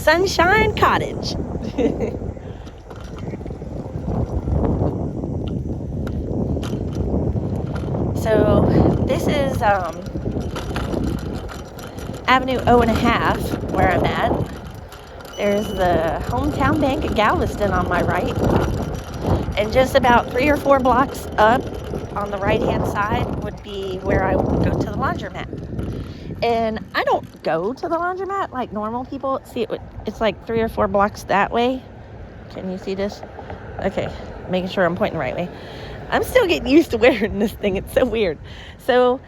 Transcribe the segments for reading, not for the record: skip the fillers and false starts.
Sunshine Cottage. So this is Avenue O and a half where I'm at. There's the Hometown Bank of Galveston on my right. And just about 3 or 4 blocks up on the right-hand side would be where I would go to the laundromat. And I don't go to the laundromat like normal people. See, it's like 3 or 4 blocks that way. Can you see this? Okay, making sure I'm pointing the right way. I'm still getting used to wearing this thing. It's so weird. So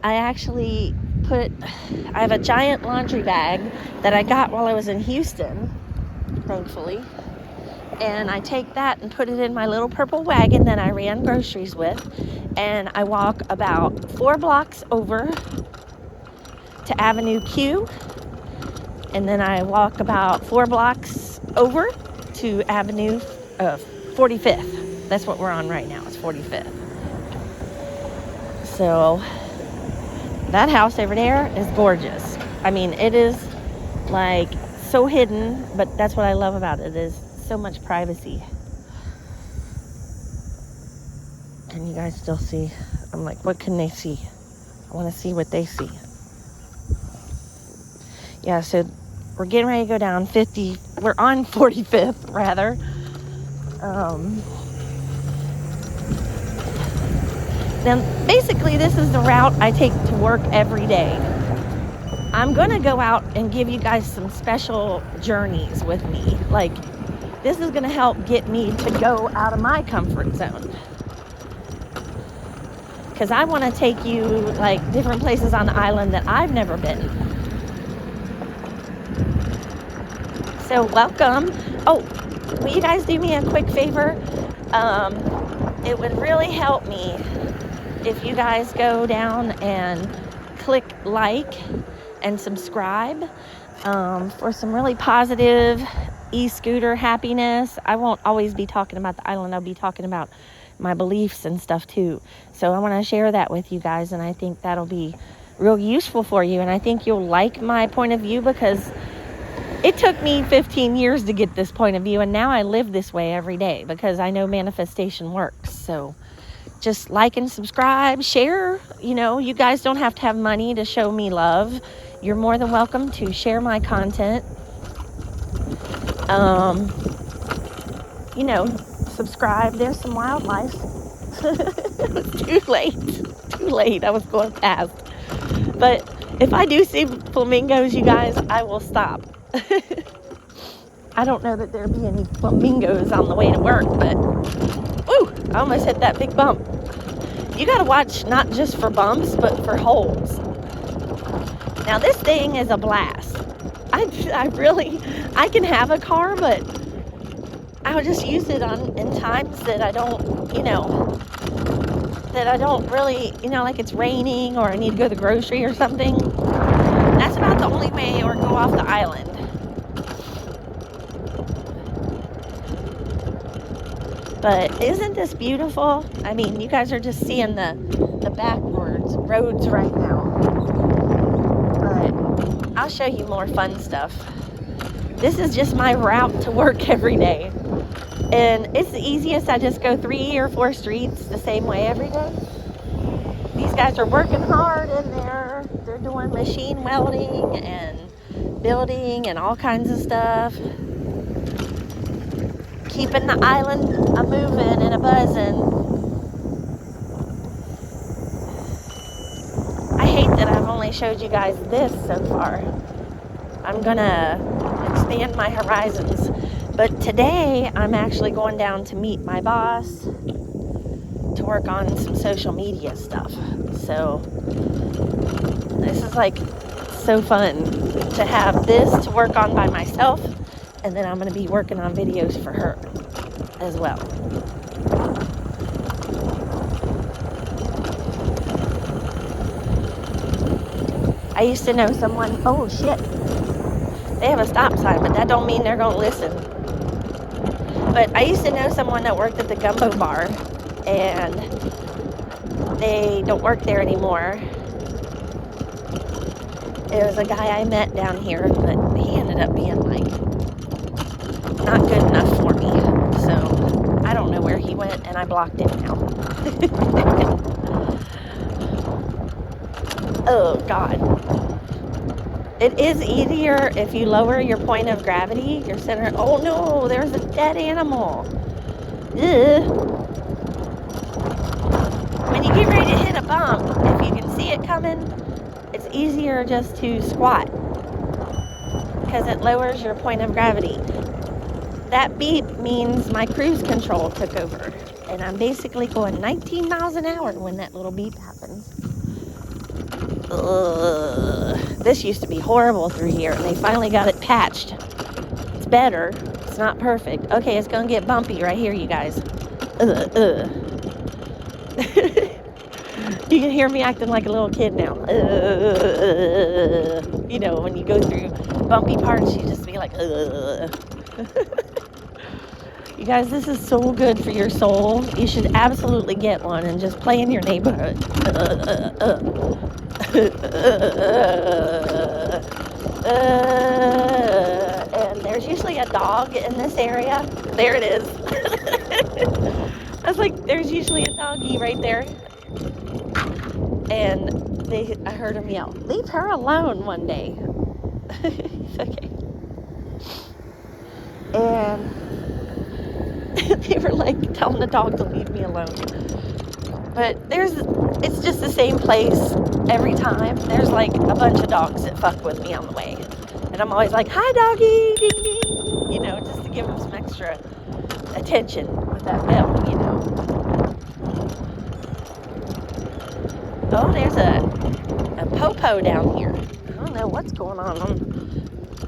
I actually I have a giant laundry bag that I got while I was in Houston, thankfully. And I take that and put it in my little purple wagon that I ran groceries with. And I walk about 4 blocks over to Avenue Q. And then I walk about 4 blocks over to Avenue 45th. That's what we're on right now. It's 45th. So that house over there is gorgeous. I mean, it is like so hidden, but that's what I love about it, is so much privacy. Can you guys still see? I'm like, what can they see? I want to see what they see. Yeah, so we're getting ready to go down 50. We're on 45th, rather. Now, basically, this is the route I take to work every day. I'm going to go out and give you guys some special journeys with me. Like, this is going to help get me to go out of my comfort zone. Because I want to take you, like, different places on the island that I've never been. So, welcome. Oh, will you guys do me a quick favor? It would really help me if you guys go down and click like and subscribe for some really positive e-scooter happiness. I won't always be talking about the island. I'll be talking about my beliefs and stuff too. So I want to share that with you guys, and I think that'll be real useful for you. And I think you'll like my point of view, because it took me 15 years to get this point of view, and now I live this way every day because I know manifestation works. So just like and subscribe, share. You know, you guys don't have to have money to show me love. You're more than welcome to share my content. You know, subscribe. There's some wildlife. Too late. I was going past. But if I do see flamingos, you guys, I will stop. I don't know that there'd be any flamingos on the way to work, but ooh, I almost hit that big bump. You gotta watch not just for bumps, but for holes. Now this thing is a blast. I can have a car, but I'll just use it in times that I don't really, like it's raining or I need to go to the grocery or something. That's about the only way, or go off the island. But isn't this beautiful? I mean, you guys are just seeing the backwards roads right now. But I'll show you more fun stuff. This is just my route to work every day. And it's the easiest. I just go 3 or 4 streets the same way every day. These guys are working hard in there. They're doing machine welding and building and all kinds of stuff. Keeping the island a-moving and a-buzzing. I hate that I've only showed you guys this so far. I'm gonna expand my horizons. But today, I'm actually going down to meet my boss to work on some social media stuff. So, this is like so fun to have this to work on by myself. And then I'm going to be working on videos for her as well. I used to know someone, oh shit, they have a stop sign, but that don't mean they're going to listen. But I used to know someone that worked at the Gumbo Bar, and they don't work there anymore. It was a guy I met down here, but he ended up being like not good enough for me. So I don't know where he went, and I blocked him now. Oh God. It is easier if you lower your point of gravity, your center. Oh no, there's a dead animal. Ugh. When you get ready to hit a bump, if you can see it coming, it's easier just to squat because it lowers your point of gravity. That beep means my cruise control took over, and I'm basically going 19 miles an hour when that little beep happens. Ugh. This used to be horrible through here, and they finally got it patched. It's better. It's not perfect. Okay, it's gonna get bumpy right here, you guys. You can hear me acting like a little kid now. You know, when you go through bumpy parts, you just be like, You guys, this is so good for your soul. You should absolutely get one and just play in your neighborhood. And there's usually a dog in this area. There it is. I was like, there's usually a doggy right there. And I heard him yell, "Leave her alone," one day. Okay. And they were like telling the dog to leave me alone. But it's just the same place every time. There's like a bunch of dogs that fuck with me on the way. And I'm always like, "Hi, doggy, ding, ding," you know, just to give them some extra attention with that bell, you know. Oh, there's a popo down here. I don't know what's going on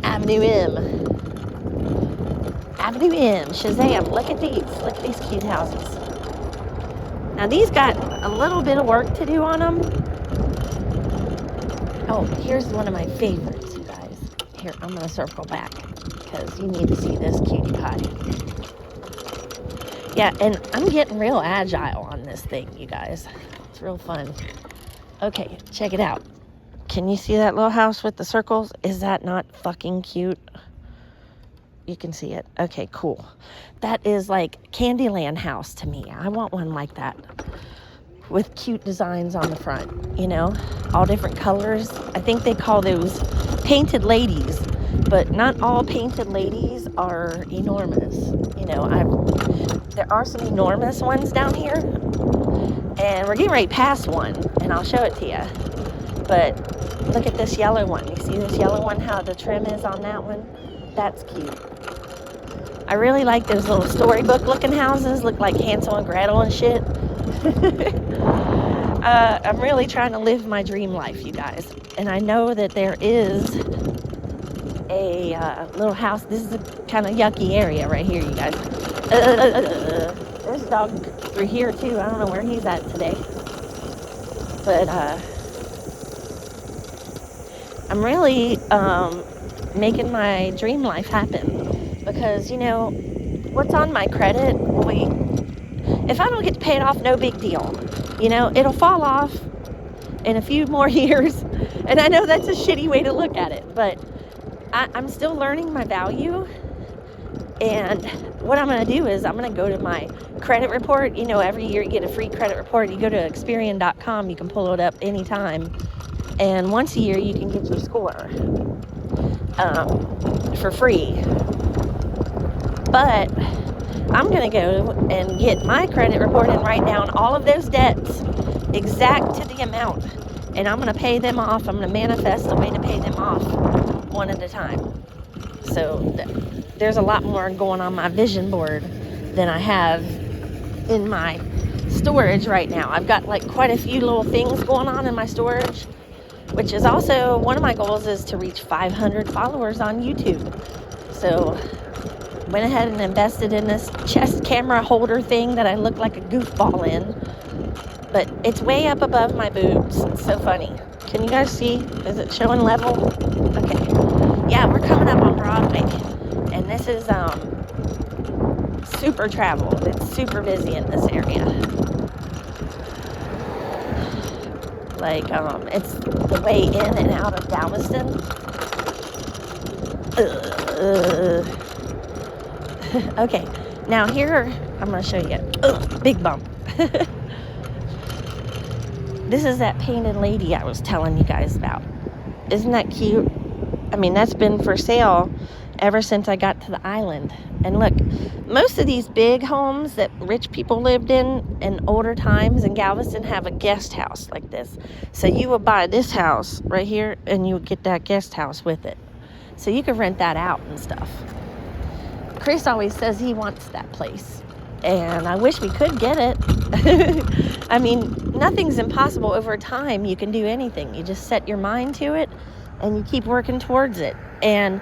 Avenue M. Avenue M, Shazam, look at these cute houses. Now these got a little bit of work to do on them. Oh, here's one of my favorites, you guys. Here, I'm gonna circle back because you need to see this cutie pie. Yeah, and I'm getting real agile on this thing, you guys. It's real fun. Okay, check it out. Can you see that little house with the circles? Is that not fucking cute? You can see it. Okay, cool. That is like Candyland house to me. I want one like that with cute designs on the front, you know, all different colors. I think they call those painted ladies, but not all painted ladies are enormous. You know, there are some enormous ones down here, and we're getting right past one, and I'll show it to you. But look at this yellow one. You see this yellow one, how the trim is on that one? That's cute. I really like those little storybook looking houses, look like Hansel and Gretel and shit. I'm really trying to live my dream life, you guys. And I know that there is a little house. This is a kind of yucky area right here, you guys. There's a dog through here too. I don't know where he's at today. But I'm really making my dream life happen. Because, you know, what's on my credit, if I don't get to pay it off, no big deal. You know, it'll fall off in a few more years. And I know that's a shitty way to look at it, but I'm still learning my value. And what I'm going to do is I'm going to go to my credit report. You know, every year you get a free credit report. You go to Experian.com, you can pull it up anytime. And once a year you can get your score for free. But I'm going to go and get my credit report and write down all of those debts exact to the amount. And I'm going to pay them off. I'm going to manifest a way to pay them off one at a time. So there's a lot more going on my vision board than I have in my storage right now. I've got like quite a few little things going on in my storage, which is also one of my goals is to reach 500 followers on YouTube. So went ahead and invested in this chest camera holder thing that I look like a goofball in. But it's way up above my boobs. It's so funny. Can you guys see? Is it showing level? Okay. Yeah, we're coming up on Broadway. And this is super traveled. It's super busy in this area. Like, it's the way in and out of Galveston. Okay, now here, I'm going to show you. Big bump. This is that painted lady I was telling you guys about. Isn't that cute? I mean, that's been for sale ever since I got to the island. And look, most of these big homes that rich people lived in older times in Galveston have a guest house like this. So you would buy this house right here and you would get that guest house with it. So you could rent that out and stuff. Chris always says he wants that place. And I wish we could get it. I mean, nothing's impossible over time. You can do anything. You just set your mind to it and you keep working towards it. And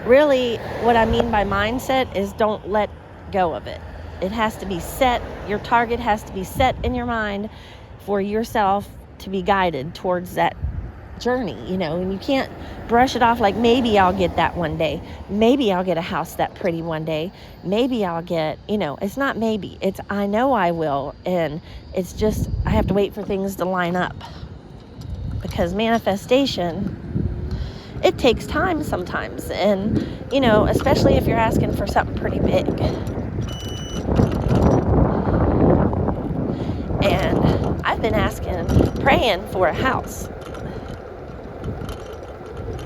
really, what I mean by mindset is don't let go of it. It has to be set. Your target has to be set in your mind for yourself to be guided towards that journey, and you can't brush it off like maybe I'll get that one day. Maybe I'll get a house that pretty one day. Maybe I'll get, it's not maybe. It's I know I will. And it's just I have to wait for things to line up. Because manifestation, it takes time sometimes. And, especially if you're asking for something pretty big. And I've been praying for a house.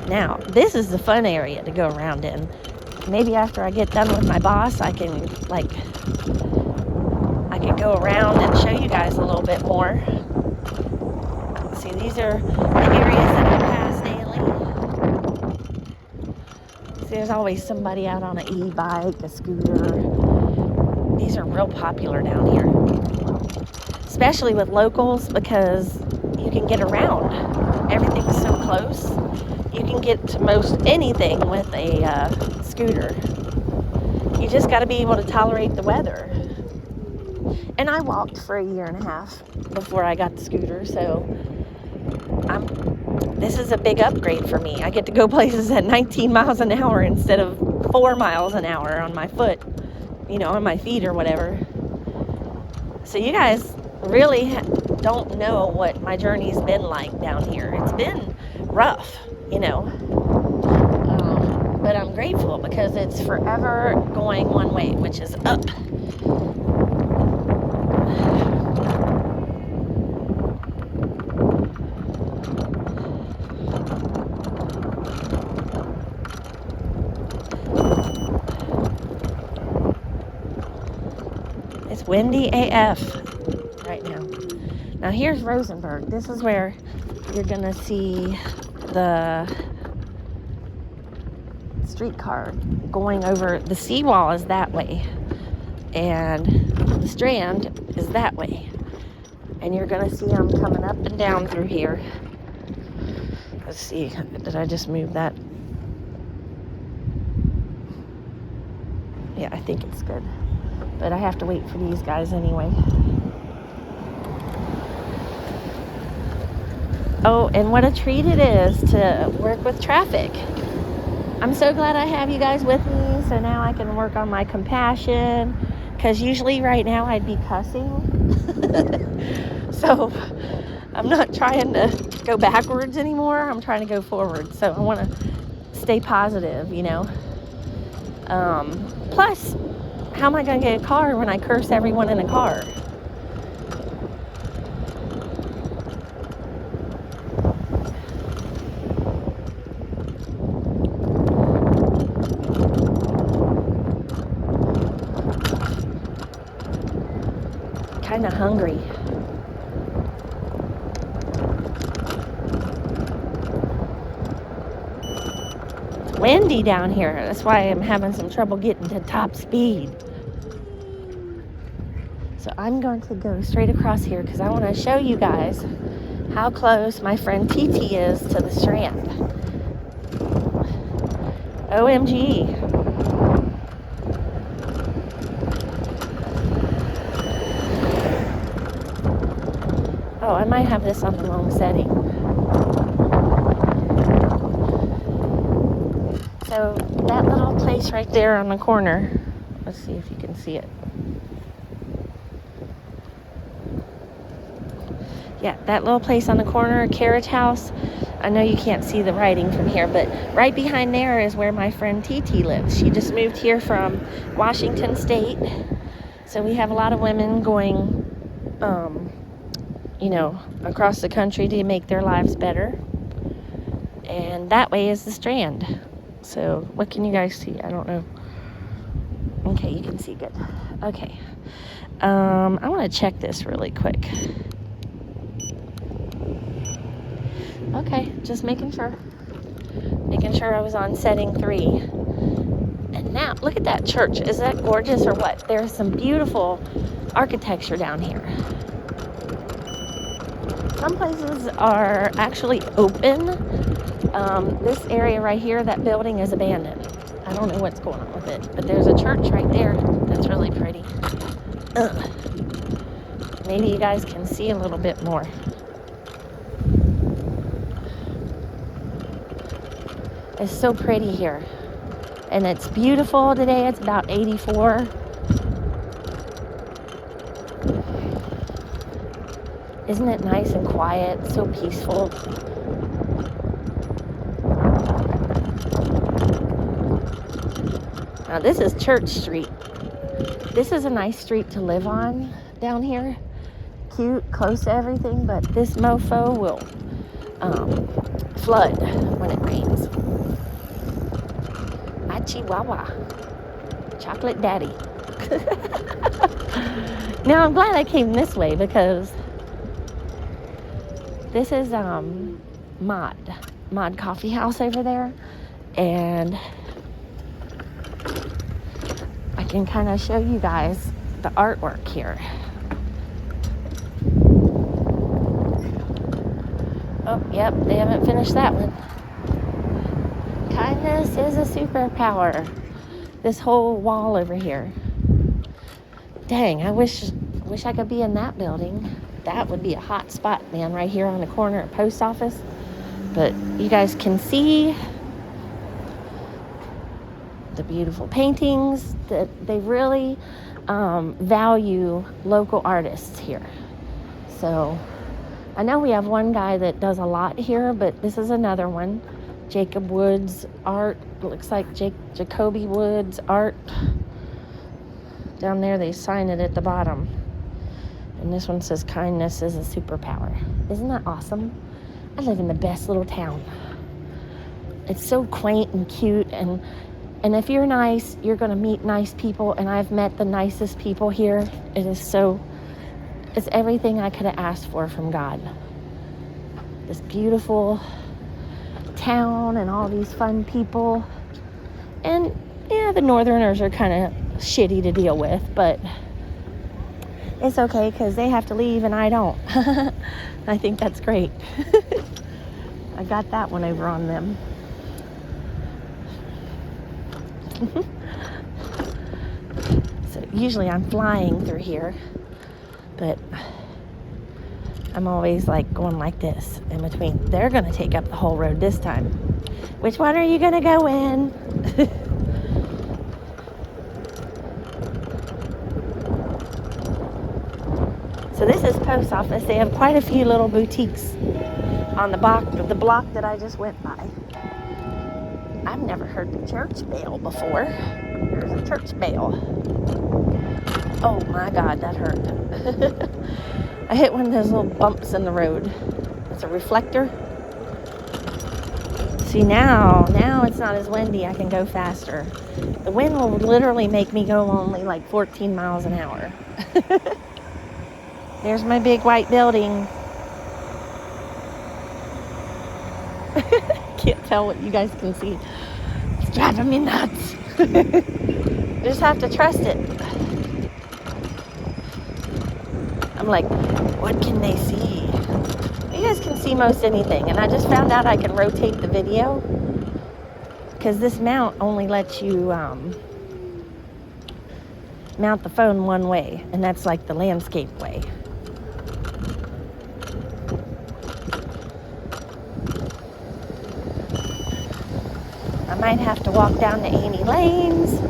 Now, this is the fun area to go around in. Maybe after I get done with my boss, I can go around and show you guys a little bit more. See, these are the areas that I pass daily. See, there's always somebody out on an e-bike, a scooter. These are real popular down here. Especially with locals because you can get around. Everything's so close. You can get to most anything with a scooter. You just got to be able to tolerate the weather. And I walked for a year and a half before I got the scooter, so this is a big upgrade for me. I get to go places at 19 miles an hour instead of 4 miles an hour on my foot, on my feet or whatever. So you guys really don't know what my journey's been like down here. It's been rough. But I'm grateful because it's forever going one way, which is up. It's windy AF right now. Now here's Rosenberg. This is where you're gonna see the streetcar going over. The seawall is that way and the Strand is that way, and you're gonna see them coming up and down through here. Let's see, did I just move that? Yeah, I think it's good, but I have to wait for these guys anyway. Oh, and what a treat it is to work with traffic. I'm so glad I have you guys with me, so now I can work on my compassion, because usually right now I'd be cussing. So I'm not trying to go backwards anymore. I'm trying to go forward. So I want to stay positive, Plus, how am I going to get a car when I curse everyone in a car? Kind of hungry. It's windy down here. That's why I'm having some trouble getting to top speed. So I'm going to go straight across here because I want to show you guys how close my friend TT is to the Strand. OMG. Oh, I might have this on the wrong setting. So that little place right there on the corner, let's see if you can see it. Yeah, that little place on the corner, Carriage House. I know you can't see the writing from here, but right behind there is where my friend TT lives. She just moved here from Washington State. So we have a lot of women going, across the country to make their lives better. And that way is the Strand. So what can you guys see? I don't know. Okay, you can see good. Okay. I want to check this really quick. Okay, just making sure. Making sure I was on setting 3. And now, look at that church. Is that gorgeous or what? There's some beautiful architecture down here. Some places are actually open. This area right here, that building is abandoned. I don't know what's going on with it, but there's a church right there that's really pretty. Maybe you guys can see a little bit more. It's so pretty here. And it's beautiful today. It's about 84. Isn't it nice and quiet? So peaceful. Now this is Church Street. This is a nice street to live on down here. Cute, close to everything, but this mofo will flood when it rains. Chihuahua. Chocolate Daddy. Now I'm glad I came this way because this is Mod Coffee House over there, and I can kind of show you guys the artwork here. Oh, yep, they haven't finished that one. Kindness is a superpower. This whole wall over here. Dang, I wish I could be in that building. That would be a hot spot, man, right here on the corner of post office. But you guys can see the beautiful paintings that they really value local artists here. So I know we have one guy that does a lot here, but this is another one. Jacob Woods art. Looks like Jacoby Woods art. Down there they sign it at the bottom. And this one says kindness is a superpower. Isn't that awesome? I live in the best little town. It's so quaint and cute, and if you're nice, you're gonna meet nice people, and I've met the nicest people here. It's everything I could have asked for from God. This beautiful town and all these fun people. And yeah, the northerners are kind of shitty to deal with, but it's okay because they have to leave and I don't. I think that's great. I got that one over on them. So usually I'm flying through here, but I'm always like going like this in between. They're going to take up the whole road this time. Which one are you going to go in? So this is post office. They have quite a few little boutiques on the block that I just went by. I've never heard the church bell before. There's a church bell. Oh my God, that hurt. I hit one of those little bumps in the road. It's a reflector. See, now it's not as windy. I can go faster. The wind will literally make me go only like 14 miles an hour. There's my big white building. Can't tell what you guys can see. It's driving me nuts. Just have to trust it. I'm like, what can they see? You guys can see most anything. And I just found out I can rotate the video, because this mount only lets you mount the phone one way, and that's like the landscape way. I might have to walk down to Amy Lane's,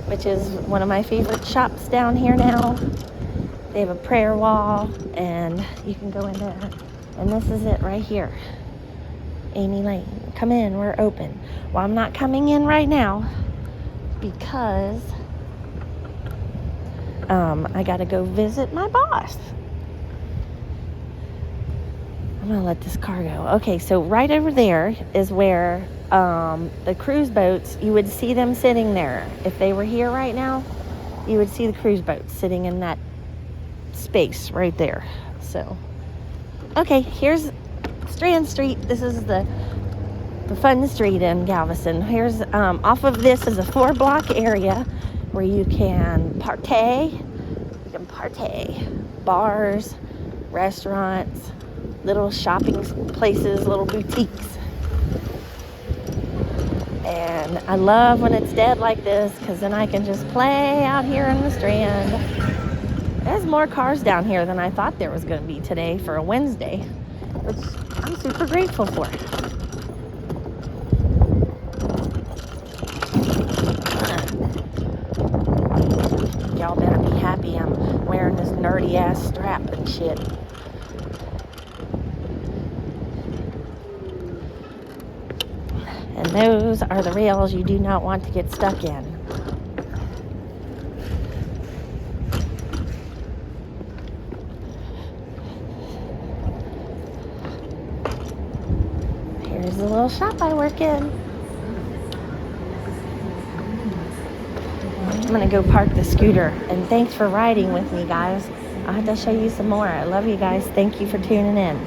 which is one of my favorite shops down here now. They have a prayer wall, and you can go in there. And this is it right here. Amy Lane. Come in, we're open. Well, I'm not coming in right now because I gotta go visit my boss. I'm gonna let this car go. Okay, so right over there is where the cruise boats, you would see them sitting there. If they were here right now, you would see the cruise boats sitting in that space right there. So, okay, here's Strand Street. This is the fun street in Galveston. Here's off of this is a 4-block area where you can partay. You can partay. Bars, restaurants, little shopping places, little boutiques. And I love when it's dead like this because then I can just play out here in the Strand. There's more cars down here than I thought there was going to be today for a Wednesday, which I'm super grateful for. Y'all better be happy I'm wearing this nerdy ass strap and shit. And those are the rails you do not want to get stuck in. Here's the little shop I work in. I'm gonna go park the scooter, and thanks for riding with me, guys. I'll have to show you some more. I love you guys. Thank you for tuning in.